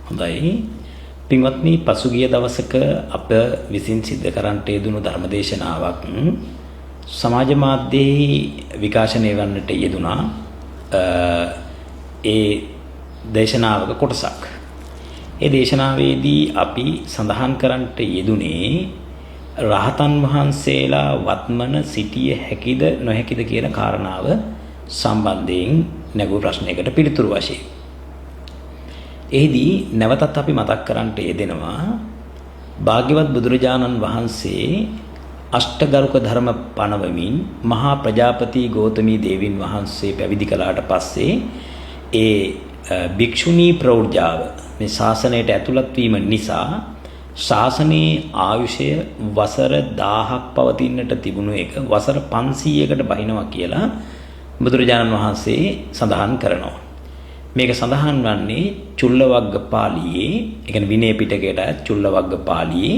හොඳයි. පින්වත්නි, පසුගිය දවසක අප විසින් සිද්ධ කරන්නට යෙදුණු ධර්මදේශනාවක් සමාජ මාධ්‍යයේ විකාශනය වන්නට යෙදුණා. ඒ දේශනාවක කොටසක්. ඒ දේශනාවේදී අපි සඳහන් කරන්නට යෙදුනේ රහතන් වහන්සේලා වත්මන සිටිය හැකිද නොහැකිද කියන කාරණාව සම්බන්ධයෙන් නැගූ ප්‍රශ්නයකට පිළිතුරු වශයෙන්. එහිදී නැවතත් අපි මතක් කරන්නට යෙදෙනවා භාග්‍යවත් බුදුරජාණන් වහන්සේ අෂ්ටගරුක ධර්ම පනවමින් මහා ප්‍රජාපති ගෞතමී දේවින් වහන්සේ පැවිදි කළාට පස්සේ ඒ භික්ෂුණී ප්‍රෞಢාව මේ ශාසනයට ඇතුළත් වීම නිසා ශාසනයේ ආයුෂය වසර 1000ක් පවතින්නට තිබුණු එක වසර 500කට බහිනවා කියලා බුදුරජාණන් වහන්සේ සඳහන් කරනවා. මේක සඳහන් වන්නේ චුල්ලවග්ග පාළියේ, ඒ කියන්නේ විනය පිටකයට චුල්ලවග්ග පාළියේ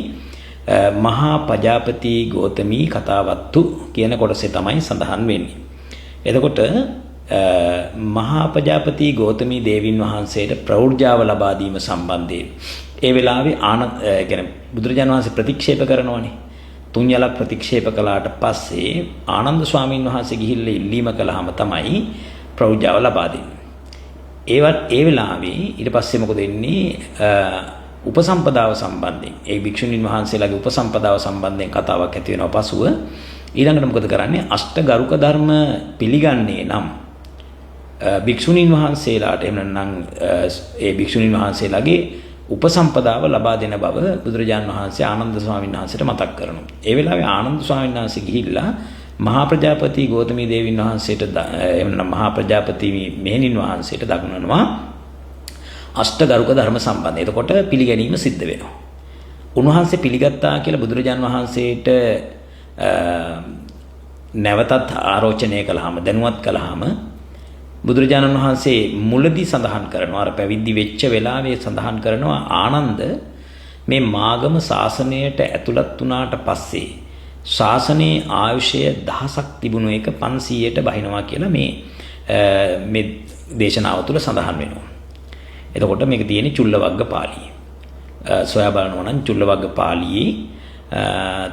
මහා ප්‍රජාපති ගෞතමී කතාවත්තු කියන කොටසේ තමයි සඳහන් වෙන්නේ. එතකොට මහා ප්‍රජාපති ගෞතමී දේවින් වහන්සේට ප්‍රෞಢාව ලබා දීම සම්බන්ධයෙන් ඒ වෙලාවේ කියන්නේ බුදුරජාණන් වහන්සේ ප්‍රතික්ෂේප කරනවානේ. තුන්යලක් ප්‍රතික්ෂේප කළාට පස්සේ ආනන්ද ස්වාමීන් වහන්සේ ගිහිල්ලා ඉල්ලීම කළාම තමයි ප්‍රෞಢාව ලබා දෙන්නේ. ඒ වෙලාවේ ඊට පස්සේ මොකද වෙන්නේ? උපසම්පදාව සම්බන්ධයෙන් ඒ භික්ෂුණීන් වහන්සේලාගේ උපසම්පදාව සම්බන්ධයෙන් කතාවක් ඇති වෙනවා. පසුව ඊළඟට මොකද කරන්නේ? අෂ්ටගරුක ධර්ම පිළිගන්නේ නම් භික්ෂුණීන් වහන්සේලාට එහෙම නැත්නම් ඒ භික්ෂුණීන් වහන්සේලාගේ උපසම්පදාව ලබා දෙන බව බුදුරජාණන් වහන්සේ ආනන්ද ස්වාමීන් වහන්සේට මතක් කරනවා. ඒ වෙලාවේ ආනන්ද ස්වාමීන් වහන්සේ ගිහිල්ලා මහා ප්‍රජාපති ගෞතමී දේවින් වහන්සේට එහෙම නැත්නම් මහා ප්‍රජාපති මෙහෙණින් වහන්සේට දක්වනවා අෂ්ටගරුක ධර්ම සම්බන්ධය. එතකොට පිළිගැනීම සිද්ධ වෙනවා. උන්වහන්සේ පිළිගත්තා කියලා බුදුරජාණන් වහන්සේට නැවතත් ආරෝචනය කළාම දැනුවත් කළාම බුදුරජාණන් වහන්සේ මුලදී සඳහන් කරනවා, අර පැවිදි වෙච්ච වෙලාවේ සඳහන් කරනවා, ආනන්ද මේ මාගම ශාසනයට ඇතුළත් වුණාට පස්සේ ශාසනයේ ආයුෂය 1000ක් තිබුණු එක 500ට බහිනවා කියලා මේ දේශනාව තුළ සඳහන් වෙනවා. එතකොට මේක තියෙන්නේ චුල්ලවග්ග පාළියේ. සොයා බලනවා නම් චුල්ලවග්ග පාළියේ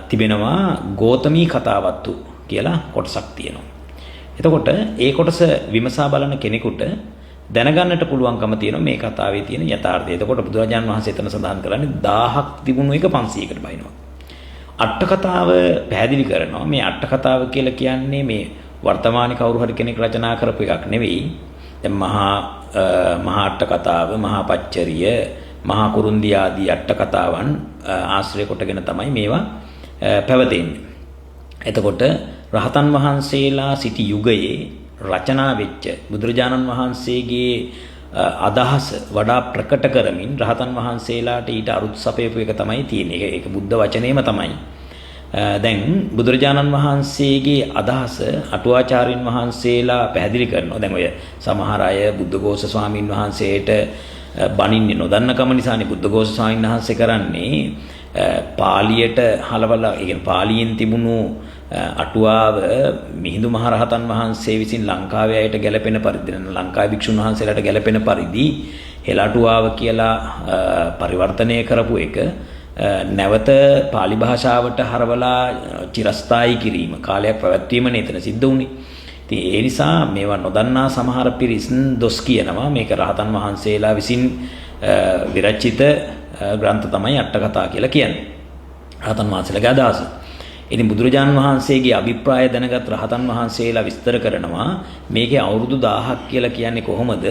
තිබෙනවා ගෞතමී කතාවත්තු කියලා කොටසක් තියෙනවා. එතකොට ඒ කොටස විමසා බලන කෙනෙකුට දැනගන්නට පුළුවන්කම තියෙනවා මේ කතාවේ තියෙන යථාර්ථය. එතකොට බුදුරජාණන් වහන්සේ එතන සඳහන් කරන්නේ 1000ක් තිබුණු එක 500කට බහිනවා. අට කතාව පැහැදිලි කරනවා. මේ අට කතාව කියලා කියන්නේ මේ වර්තමානයේ කවුරු හරි කෙනෙක් රචනා කරපු එකක් නෙවෙයි. දැන් මහා අට කතාව, මහා පච්චරිය, මහා කුරුන්දී ආදී අට කතාවන් ආශ්‍රය කොටගෙන තමයි මේවා පැවතෙන්නේ. එතකොට රහතන් වහන්සේලා සිටි යුගයේ රචනා වෙච්ච බුදුරජාණන් වහන්සේගේ අදහස වඩා ප්‍රකට කරමින් රහතන් වහන්සේලාට ඊට අරුත් සපයපු එක තමයි තියෙන්නේ. ඒක බුද්ධ වචනේම තමයි. දැන් බුදුරජාණන් වහන්සේගේ අදහස අටුවාචාර්යින් වහන්සේලා පැහැදිලි කරනවා. දැන් ඔය සමහර අය බුද්ධඝෝෂ ස්වාමීන් වහන්සේට බණින්නේ නොදන්නකම නිසානේ බුද්ධඝෝෂ ස්වාමීන් වහන්සේ කරන්නේ පාලියට හලවලා, ඒ කියන්නේ පාලියෙන් තිබුණු අටුවාව මිහිඳු මහරහතන් වහන්සේ විසින් ලංකාවේ අයට ගැලපෙන පරිදි, ලංකාවේ භික්ෂුන් වහන්සේලාට ගැලපෙන පරිදි හෙළටුවාව කියලා පරිවර්තනය කරපු එක නැවත පාලි භාෂාවට හරවලා චිරස්ථායි කිරීම, කාලයක් පැවැත්වීම නේතන සිද්ධ වුණේ. ඉතින් ඒ නිසා මේවා නොදන්නා සමහර පිරිස් දොස් කියනවා මේක රහතන් වහන්සේලා විසින් විරචිත ග්‍රන්ථ තමයි අට කතා කියලා කියන්නේ. රහතන් වහන්සේලාගේ අදහස. ඉතින් බුදුරජාණන් වහන්සේගේ අභිප්‍රාය දැනගත් රහතන් වහන්සේලා විස්තර කරනවා මේකේ අවුරුදු 1000ක් කියලා කියන්නේ කොහොමද?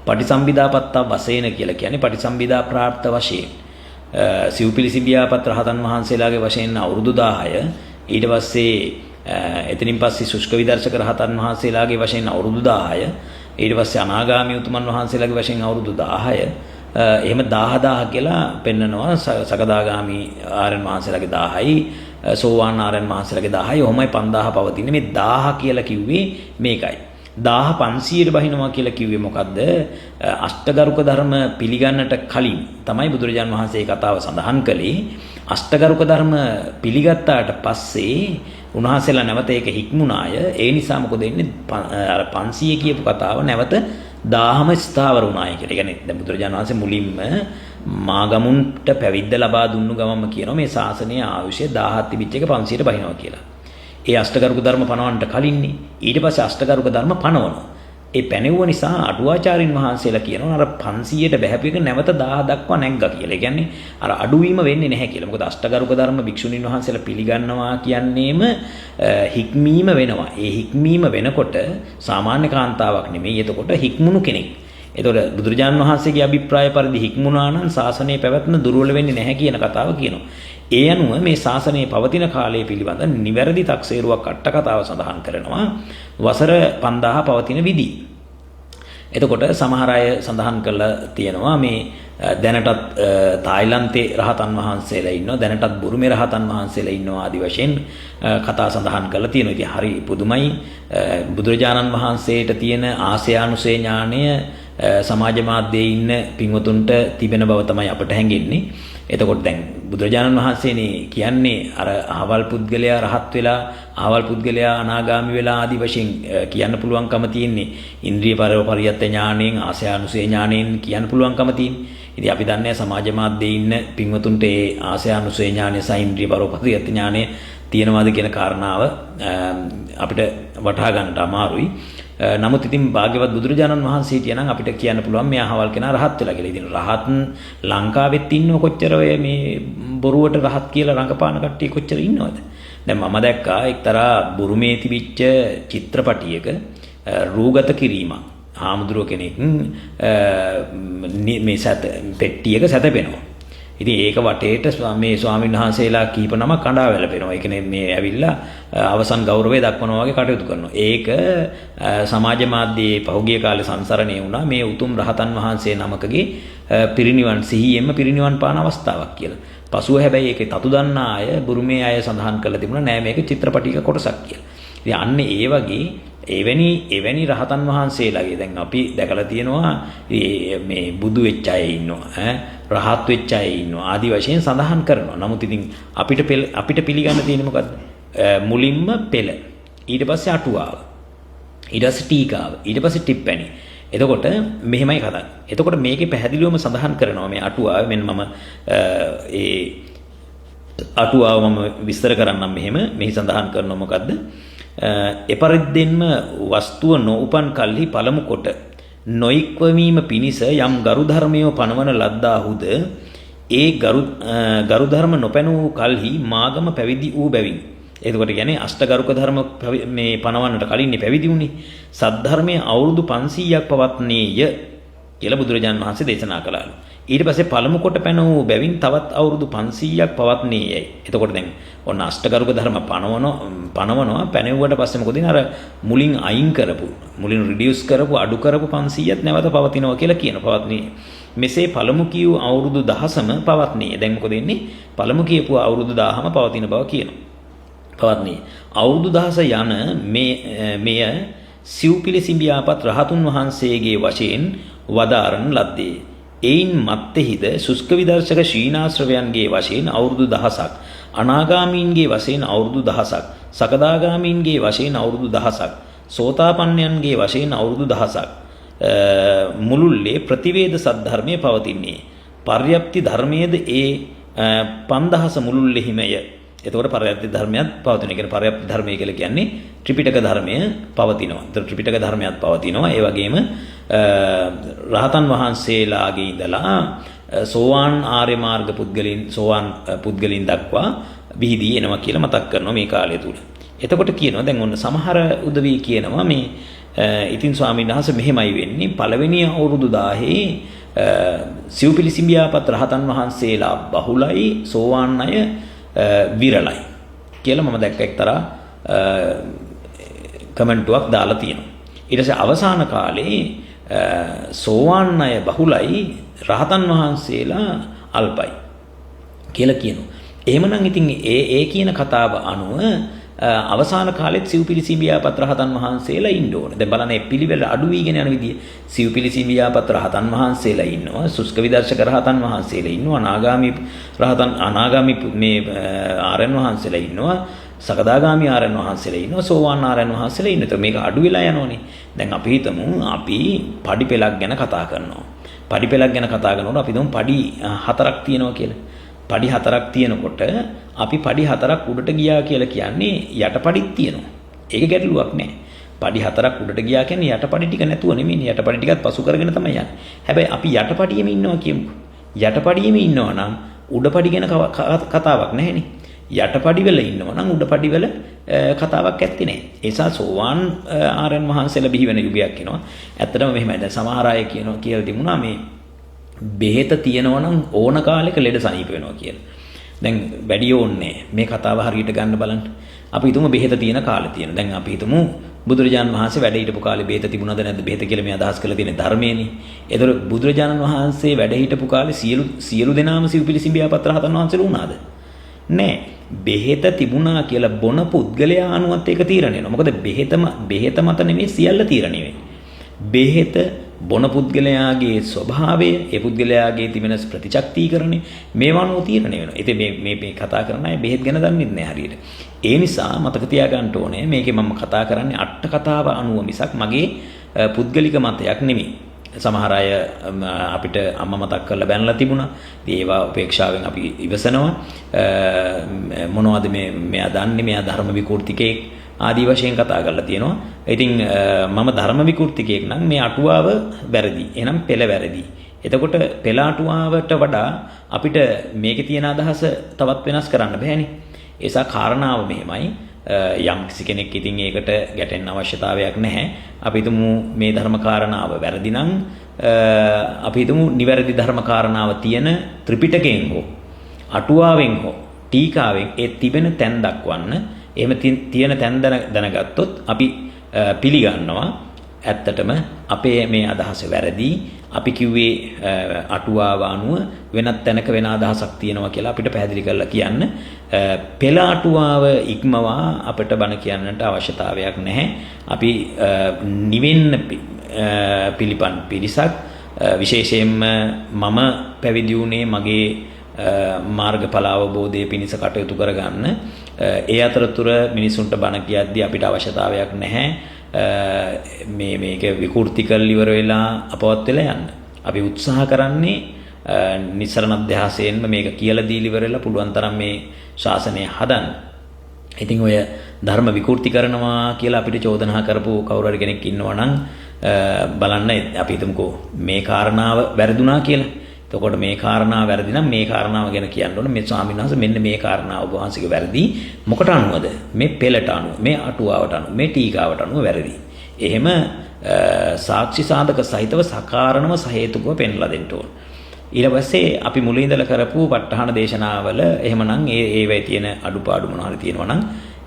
පටිසම්භිදාපත්ත වශයෙන් කියලා කියන්නේ පටිසම්භිදා ප්‍රාප්ත වශයෙන්. සිව්පිලිසිඹියාපත් රහතන් වහන්සේලාගේ වශයෙන් අවුරුදු 1000. ඊට පස්සේ එතනින් පස්සේ ශුෂ්ක විදර්ශක රහතන් වහන්සේලාගේ වශයෙන් අවුරුදු 1000. ඊට පස්සේ අනාගාමී උතුමන් වහන්සේලාගේ වශයෙන් අවුරුදු 1000. එහෙම 10000 කියලා පෙන්නනවා. සකදාගාමී ආර්යයන් වහන්සේලාගේ 1000යි, සෝවාන් ආර්යයන් වහන්සේලාගේ 1000යි, ඔහොමයි 5000 පවතින්නේ. මේ 1000 කියලා කිව්වේ මේකයි. 1500ට බහිනවා කියලා කිව්වේ මොකද්ද? අෂ්ටගරුක ධර්ම පිළිගන්නට කලින් තමයි බුදුරජාන් වහන්සේ කතාව සඳහන් කළේ. අෂ්ටගරුක ධර්ම පිළිගත්තාට පස්සේ උන්වහන්සේලා නැවත ඒක හික්මුණාය. ඒ නිසා මොකද වෙන්නේ? අර 500 කියපු කතාව නැවත 1000ම ස්ථාවර වුණායි කියලා. ඒ කියන්නේ දැන් බුදුරජාණන් වහන්සේ මුලින්ම මාගමුන්ට පැවිද්ද ලබා දුන්නු ගමම කියනවා මේ ශාසනයේ ආයුෂය 1000ක් තිබිච්ච එක 500ට බහිනවා කියලා. ඒ අෂ්ටකරුක ධර්ම පනවන්නට කලින්නේ ඊට පස්සේ අෂ්ටකරුක ධර්ම පනවනවා. ඒ පැනෙවුව නිසා අටුවාචාරින් වහන්සේලා කියනවා අර 500ට බහැපු එක නැවත 1000 දක්වා නැංගා කියලා. ඒ කියන්නේ අර අඩුවීම වෙන්නේ නැහැ කියලා. මොකද අෂ්ටකරුක ධර්ම භික්ෂුණීන් වහන්සේලා පිළිගන්නවා කියන්නේම හික්මීම වෙනවා. ඒ හික්මීම වෙනකොට සාමාන්‍ය කාන්තාවක් නෙමෙයි. එතකොට හික්මුණු කෙනෙක්. එතකොට බුදුරජාණන් වහන්සේගේ අභිප්‍රාය පරිදි හික්මුණා නම් ශාසනයේ පැවැත්ම දුර්වල වෙන්නේ නැහැ කියන කතාව කියනවා. ඒ අනුව මේ ශාසනයේ පවතින කාලය පිළිබඳ නිවැරදි තක්සේරුවක් අට කතාව සඳහන් කරනවා. වසර 5000 පවතින විදි. එතකොට සමහර අය සඳහන් කරලා තියෙනවා මේ දැනටත් තායිලන්තේ රහතන් වහන්සේලා ඉන්නවා, දැනටත් බුරුමේ රහතන් වහන්සේලා ඉන්නවා ආදි වශයෙන් කතා සඳහන් කරලා තියෙනවා. ඉතින් හරි පුදුමයි බුදුරජාණන් වහන්සේට තියෙන ආසයානුසේ ඥාණය සමාජ මාධ්‍යයේ ඉන්න පින්වතුන්ට තිබෙන බව තමයි අපට හැඟෙන්නේ. එතකොට දැන් බුදුරජාණන් වහන්සේනේ කියන්නේ අර අහවල් පුද්ගලයා රහත් වෙලා අහවල් පුද්ගලයා අනාගාමි වෙලා ආදි වශයෙන් කියන්න පුළුවන්කම තියෙන්නේ ඉන්ද්‍රිය පරියත්ත ඥාණයෙන් ආසයානුසේ ඥාණයෙන් කියන්න පුළුවන්කම තියෙන්නේ. ඉතින් අපි දන්නේ සමාජ මාධ්‍යයේ ඉන්න පින්වතුන්ට ඒ ආසයානුසේ ඥාණය සහ ඉන්ද්‍රිය පරියත්ත ඥාණය තියෙනවාද කියන කාරණාව අපිට වටහා ගන්නට අමාරුයි. නමුත් ඉතින් භාග්‍යවත් බුදුරජාණන් වහන්සේ කියනනම් අපිට කියන්න පුළුවන් මේ අහවල් කෙනා රහත් වෙලා කියලා. ඉතින් රහත් ලංකාවෙත් ඉන්නව කොච්චර ඔය මේ බොරුවට රහත් කියලා රඟපාන කට්ටිය කොච්චර ඉන්නවද? දැන් මම දැක්කා එක්තරා බුරුමේ තිබිච්ච චිත්‍රපටියක රූගත කිරීමක්. හාමුදුරුව කෙනෙක් මේ පෙට්ටියක සැතපෙනවා. ඉතින් ඒක වටේට මේ ස්වාමීන් වහන්සේලා කීප නමක් කඩා වැළපෙනවා. ඒ කියන්නේ මේ ඇවිල්ලා අවසන් ගෞරවය දක්වනවා වගේ කටයුතු කරනවා. ඒක සමාජ මාධ්‍යයේ පහුගිය කාලේ සංසරණය වුණා මේ උතුම් රහතන් වහන්සේ නමකගේ පිරිනිවන් සිහියෙන්ම පිරිනිවන් පාන අවස්ථාවක් කියලා. පසුව හැබැයි ඒකේ තතු දන්නා අය බුරුමේ අය සඳහන් කරලා තිබුණා නෑ මේක චිත්‍රපටික කොටසක් කියලා. ඉතින් අන්න ඒ වගේ එවැනි රහතන් වහන්සේලාගේ දැන් අපි දැකලා තියෙනවා මේ බුදු වෙච්ච අය ඉන්නවා රහත් වෙච්ච අය ඉන්නවා ආදි වශයෙන් සඳහන් කරනවා. නමුත් ඉතින් අපිට පිළිගන්න තියෙන්නේ මොකද්ද? මුලින්ම පෙළ, ඊට පස්සේ අටුවාව, ඊට පස්සේ ටීකාව, ඊට පස්සේ ටිප්පණි. එතකොට මෙහෙමයි කතා. එතකොට මේකේ පැහැදිලිවම සඳහන් කරනවා මේ අටුවාව. මෙන්න මම ඒ අටුවාව මම විස්තර කරන්නම් මෙහෙම. මෙහි සඳහන් කරනවා මොකද්ද? එපරිද්දෙන්ම වස්තුව නොඋපන් කල්හි පළමු කොට නොයික්වීම පිණිස යම් ගරු ධර්මයෝ පනවන ලද්දාහුද ඒ ගරු ධර්ම නොපැනූ කල්හි මාගම පැවිදි වූ බැවින්. එතකොට කියන්නේ අෂ්ටගරුක ධර්ම මේ පනවන්නට කලින් පැවිදි වුණේ. සද්ධර්මයේ අවුරුදු 500ක් පවත්නේය කියලා බුදුරජාණන් වහන්සේ දේශනා කළාලු. ඊට පස්සේ පළමු කොට පැනවූ බැවින් තවත් අවුරුදු 500ක් පවත්නේයයි. එතකොට දැන් ඔන්න අෂ්ටගරුක ධර්ම පනවනවා පැනෙව්වට පස්සේ මොකද අර මුලින් අයින් කරපු මුලින් රිඩියුස් කරපු අඩු කරපු 500ක් නැවත පවතිනවා කියලා කියන පවත්නේ. මෙසේ පළමු කියූ අවුරුදු 10ම පවත්නේ. දැන් මොකද වෙන්නේ? පළමු කියපු අවුරුදු 1000ම පවතින බව කියනවා. පවත්නේ. අවුරුදු 10 යන මෙය සිව්පිලිසිඹියාපත් රහතුන් වහන්සේගේ වශයෙන් වදාරන ලද්දේ. එයින් මත්තෙහිද සුස්ක විදර්ශක ශීනාශ්‍රවයන්ගේ වශයෙන් අවුරුදු 10ක්, අනාගාමීන්ගේ වශයෙන් අවුරුදු 10ක්, සකදාගාමීන්ගේ වශයෙන් අවුරුදු 10ක්, සෝතාපන්නයන්ගේ වශයෙන් අවුරුදු 10ක් මුළුල්ලේ ප්‍රතිවේද සද්ධර්මයේ පවතින්නේ. පර්යප්ති ධර්මයේද ඒ 5000 මුළුල්ලෙහිමය. එතකොට පර්යප්ති ධර්මයක් පවතින. ඒ කියන්නේ පර්යප්ති ධර්මය කියලා කියන්නේ ත්‍රිපිටක ධර්මය පවතිනවා. ත්‍රිපිටක ධර්මයක් පවතිනවා. ඒ වගේම රහතන් වහන්සේලාගේ ඉඳලා සෝවාන් ආර්ය මාර්ග පුද්ගලින් දක්වා විහිදී එනවා කියලා මතක් කරනවා මේ කාලය තුල. එතකොට කියනවා දැන් ඔන්න සමහර උදවිය කියනවා මේ ඉතින් ස්වාමීන් වහන්සේ මෙහෙමයි වෙන්නේ පළවෙනි අවුරුදු 1000 සිව්පිලිසිඹියාපත් රහතන් වහන්සේලා බහුලයි සෝවාන් අය විරලයි කියලා මම දැක්ක එක්තරා කමෙන්ටුවක් දාලා තියෙනවා. ඊට පස්සේ අවසාන කාලේ සෝවාන් අය බහුලයි රහතන් වහන්සේලා අල්පයි කියලා කියනවා. එහෙමනම් ඉතින් ඒ කියන කතාව අනුව අවසාන කාලෙත් සිව්පිලිසිඹියාපත් රහතන් වහන්සේලා ඉන්න ඕනේ. දැන් බලන්න මේ පිළිවෙල අඩු වීගෙන යන විදිය. සිව්පිලිසිඹියාපත් රහතන් වහන්සේලා ඉන්නවා, සුස්ක විදර්ශක රහතන් වහන්සේලා ඉන්නවා, අනාගාමි මේ ආරයන් වහන්සේලා ඉන්නවා, සකදාගාමි ආරයන් වහන්සේලා ඉන්නවා, සෝවාන් ආරයන් වහන්සේලා ඉන්නවා. ඒතර මේක අඩු වෙලා යනෝනේ. දැන් අපි හිතමු අපි පඩි පෙළක් ගැන කතා කරනවා. පඩි පෙළක් ගැන කතා කරනකොට අපි හිතමු පඩි 4ක් තියෙනවා කියලා. පඩි 4ක් තියෙනකොට අපි පඩි 4ක් උඩට ගියා කියලා කියන්නේ යටපඩිත් තියෙනවා. ඒක ගැටලුවක් නෑ. පඩි 4ක් උඩට ගියා කියන්නේ යටපඩි ටික නැතුව නෙමෙයි. යටපඩි ටිකත් පසු කරගෙන තමයි යන්නේ. හැබැයි අපි යටපඩියෙම ඉන්නවා කියමුකෝ. යටපඩියෙම ඉන්නවා නම් උඩපඩි ගැන කතාවක් නැහැනේ. යටපඩි වල ඉන්නවා නම් උඩපඩි වල කතාවක් ඇත්තේ නැහැ. ඒ නිසා සෝවාන් ආරයන් වහන්සේලා බිහි වෙන යුගයක් එනවා. ඇත්තටම මෙහෙමයි. දැන් සමහර අය කියනවා කියලා තිබුණා මේ බෙහෙත තියෙනවා නම් ඕන කාලෙක ලෙඩ සනීප වෙනවා කියලා. දැන් වැඩි ඕනේ මේ කතාව හරියට ගන්න බලන්න. අපි හිතමු බෙහෙත තියෙන කාලේ තියෙන. දැන් අපි හිතමු බුදුරජාණන් වහන්සේ වැඩ හිටපු කාලේ බෙහෙත තිබුණාද නැද්ද? බෙහෙත කියලා මේ අදහස් කරලා තියෙන ධර්මයේනේ. ඒතර බුදුරජාණන් වහන්සේ වැඩ හිටපු කාලේ සියලු දෙනාම සිව්පිලිසිඹියාපත් රහතන් වහන්සේලා වුණාද? නෑ. බෙහෙත තිබුණා කියලා බොන පුද්ගලයා අනුවත් ඒක තීරණය වෙනවා. මොකද බෙහෙත මත නෙමෙයි සියල්ල තීරණය වෙන්නේ. බෙහෙත බොන පුද්ගලයාගේ ස්වභාවය, ඒ පුද්ගලයාගේ තිබෙන ප්‍රතිචක්තිකරණය මේවා අනුව තීරණය වෙනවා. ඉතින් මේ කතා කරන අය බෙහෙත් ගැන දන්නේ නැහැ හරියට. ඒ නිසා මතක තියාගන්න ඕනේ මේකේ මම කතා කරන්නේ අට කතාව අනුව මිසක් මගේ පුද්ගලික මතයක් නෙමෙයි. සමහර අය අපිට අම්මා මතක් කරලා බැනලා තිබුණා. ඒවා උපේක්ෂාවෙන් අපි ඉවසනවා. මොනවද මෙයා දන්නේ මෙයා ධර්ම විකෘතිකෙක් ආදී වශයෙන් කතා කරලා තියෙනවා. ඉතින් මම ධර්ම විකෘතිකයෙක් නම් මේ අටුවාව වැරදි. එහෙනම් පෙළ වැරදි. එතකොට පෙළ අටුවාවට වඩා අපිට මේකේ තියෙන අදහස තවත් වෙනස් කරන්න බෑනේ. ඒ නිසා කාරණාව මෙහෙමයි. යම් කිසි කෙනෙක් ඉතින් ඒකට ගැටෙන්න අවශ්‍යතාවයක් නැහැ. අපි හිතමු මේ ධර්ම කාරණාව වැරදි නම් අපි හිතමු නිවැරදි ධර්ම කාරණාව තියෙන ත්‍රිපිටකයෙන් හෝ අටුවාවෙන් හෝ ටීකාවෙන් ඒ තිබෙන තැන් දක්වන්න. එහෙම තියෙන තැන් දැනගත්තොත් අපි පිළිගන්නවා ඇත්තටම අපේ මේ අදහස වැරදි. අපි කිව්වේ අටුවාව අනුව වෙනත් තැනක වෙන අදහසක් තියෙනවා කියලා අපිට පැහැදිලි කරලා කියන්න. පෙළ අටුවාව ඉක්මවා අපිට බණ කියන්නට අවශ්‍යතාවයක් නැහැ. අපි නිවෙන්න පිළිපන් පිරිසක් විශේෂයෙන්ම මම පැවිදි වුණේ මගේ මාර්ගඵල අවබෝධයේ පිණිස කටයුතු කරගන්න. ඒ අතරතුර මිනිසුන්ට බණ කියද්දී අපිට අවශ්‍යතාවයක් නැහැ මේක විකෘති කරලා ඉවර වෙලා අපවත් වෙලා යන්න. අපි උත්සාහ කරන්නේ නිසරණ අධ්‍යාසයෙන්ම මේක කියලා දීලා ඉවර වෙලා පුළුවන් තරම් මේ ශාසනය හදන්න. ඉතින් ඔය ධර්ම විකෘති කරනවා කියලා අපිට චෝදනා කරපු කවුරු හරි කෙනෙක් ඉන්නවා නම් බලන්න අපි හිතමුකෝ මේ කාරණාව වැරදුනා කියලා. එතකොට මේ කාරණාව වැරදි නම් මේ කාරණාව ගැන කියන්න ඕනේ. මේ ස්වාමීන් වහන්සේ මෙන්න මේ කාරණාව ඔබ වහන්සේගේ වැරදි. මොකට අනුවද? මේ පෙළට අනුව, මේ අටුවාවට අනුව, මේ ටීකාවට අනුව වැරදි. එහෙම සාක්ෂි සාධක සහිතව සකාරණව සහේතුකව පෙන්ලා දෙන්න ඕන. ඊට පස්සේ අපි මුලින් ඉඳලා කරපු ප ဋ ාහන දේශනාවල එහෙමනම් ඒවැයි තියෙන අඩුපාඩු මොනවා හරි තියෙනවා නම්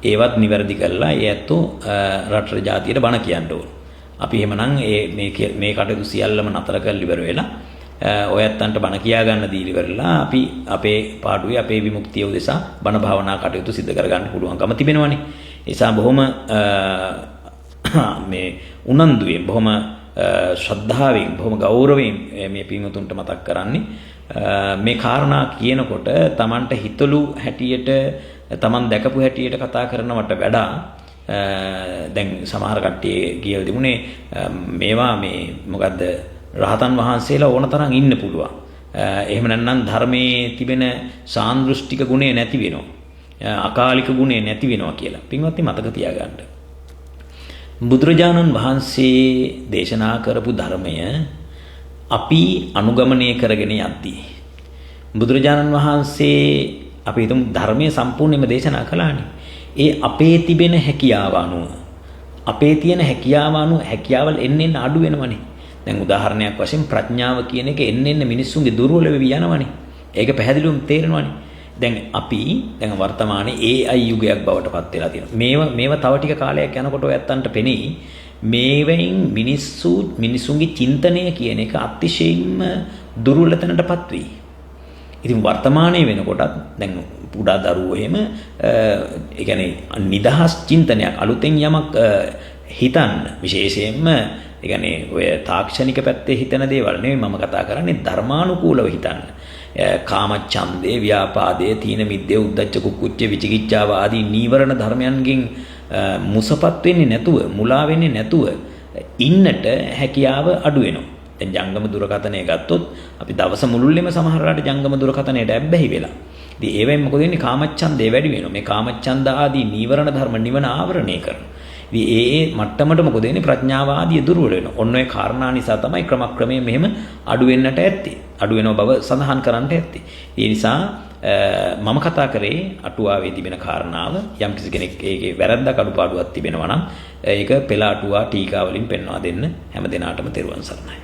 ඒවත් නිවැරදි කරලා ඒ ඇත්තෝ රට ජාතියට බණ කියන්න ඕන. අපි එහෙමනම් මේ කටයුතු සියල්ලම නතර කරලා ඉවර වෙලා ඔයත්තන්ට බණ කියා ගන්න දීලි වෙරලා අපි අපේ පාඩුවේ අපේ විමුක්තිය උදෙසා බණ භාවනා කටයුතු සිදු කර ගන්න පුළුවන්කම තිබෙනවනේ. ඒ නිසා බොහොම මේ උනන්දුවෙන් බොහොම ශ්‍රද්ධාවෙන් බොහොම ගෞරවයෙන් මේ පින්වතුන්ට මතක් කරන්නේ මේ කාරණා කියනකොට Tamanට හිතලු හැටියට Taman දැකපු හැටියට කතා කරනවට වඩා දැන් සමහර කට්ටිය කියලා තිබුණේ මේවා මේ මොකද්ද රහතන් වහන්සේලා ඕන තරම් ඉන්න පුළුවන්. එහෙම නැත්නම් ධර්මයේ තිබෙන සාන්දෘෂ්ටික ගුණය නැති වෙනවා. අකාලික ගුණය නැති වෙනවා කියලා. පින්වත්නි මතක තියාගන්න. බුදුරජාණන් වහන්සේ දේශනා කරපු ධර්මය අපි අනුගමනය කරගෙන යද්දී බුදුරජාණන් වහන්සේ අපි හිතමු ධර්මයේ සම්පූර්ණයෙන්ම දේශනා කළානේ. ඒ අපේ තිබෙන හැකියාව අනුව අපේ තියෙන හැකියාව අනුව හැකියාවල් එන්න අඩු වෙනවනේ. දැන් උදාහරණයක් වශයෙන් ප්‍රඥාව කියන එක එන්න මිනිස්සුන්ගේ දුර්වල වෙවි යනවනේ. ඒක පැහැදිලිවම තේරෙනවනේ. දැන් අපි දැන් වර්තමානයේ AI යුගයක් බවට පත් වෙලා තියෙනවා. මේවා තව ටික කාලයක් යනකොට ඔයත්තන්ට පෙනෙයි මේවෙන් මිනිසුන්ගේ චින්තනය කියන එක අතිශයින්ම දුර්වල තැනටපත් වෙයි. ඉතින් වර්තමානයේ වෙනකොටත් දැන් පුඩා දරුවෝ එහෙම ඒ කියන්නේ නිදහස් චින්තනයක් අලුතෙන් යමක් හිතන්න විශේෂයෙන්ම ඒ කියන්නේ ඔය තාක්ෂණික පැත්තේ හිතන දේවල් නෙවෙයි මම කතා කරන්නේ ධර්මානුකූලව හිතන්න. කාමච්ඡන්දේ, ව්‍යාපාදේ, තීන මිද්දේ, උද්ධච්ච කුක්කුච්ච, විචිකිච්ඡාව ආදී නීවරණ ධර්මයන්ගෙන් මුසපත් වෙන්නේ නැතුව, මුලා වෙන්නේ නැතුව ඉන්නට හැකියාව අඩු වෙනවා. දැන් ජංගම දුරකථනය ගත්තොත් අපි දවස මුළුල්ලේම සමහරලාට ජංගම දුරකථනයට ඇබ්බැහි වෙලා. ඉතින් ඒවෙන් මොකද වෙන්නේ? කාමච්ඡන්දේ වැඩි වෙනවා. මේ කාමච්ඡන්ද ආදී නීවරණ ධර්ම නිවන ආවරණය කරනවා. ඉතින් ඒ මට්ටමට මොකද වෙන්නේ? ප්‍රඥාව ආදී දුර්වල වෙනවා. ඔන්න ඔය කාරණා නිසා තමයි ක්‍රමක්‍රමයෙන් මෙහෙම අඩු වෙන්නට ඇත්තේ. අඩු වෙනව බව සඳහන් කරන්නට ඇත්තේ. ඒ නිසා මම කතා කරේ අටුවාවේ තිබෙන කාරණාව යම් කිසි කෙනෙක් ඒකේ වැරද්දක් අඩුපාඩුවක් තිබෙනවා නම් ඒක පෙළ අටුවා ටීකා වලින් පෙන්වා දෙන්න හැම දිනාටම තෙරුවන් සරණයි.